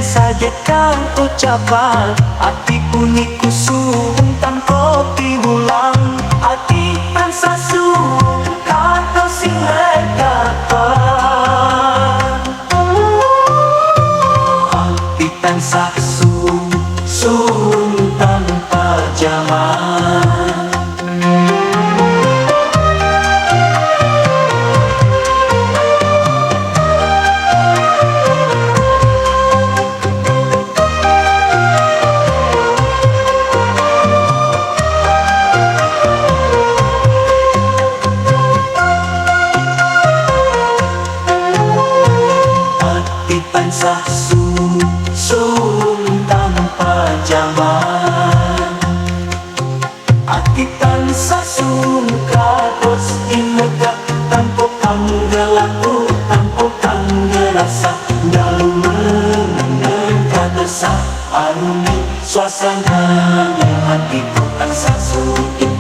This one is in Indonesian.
saja kang ucapan, hatiku ni kusung tanpa timulang. Hati tansah suung kata sing rekapan, hati tansah suung tanpa jaman. Tansah suung tanpa jaman, hati tansah suung kados inegak tanpa kanggelaku, tanpa kanggerasa dalam menenang kadesah aruni suasana yang hatiku tansah suung.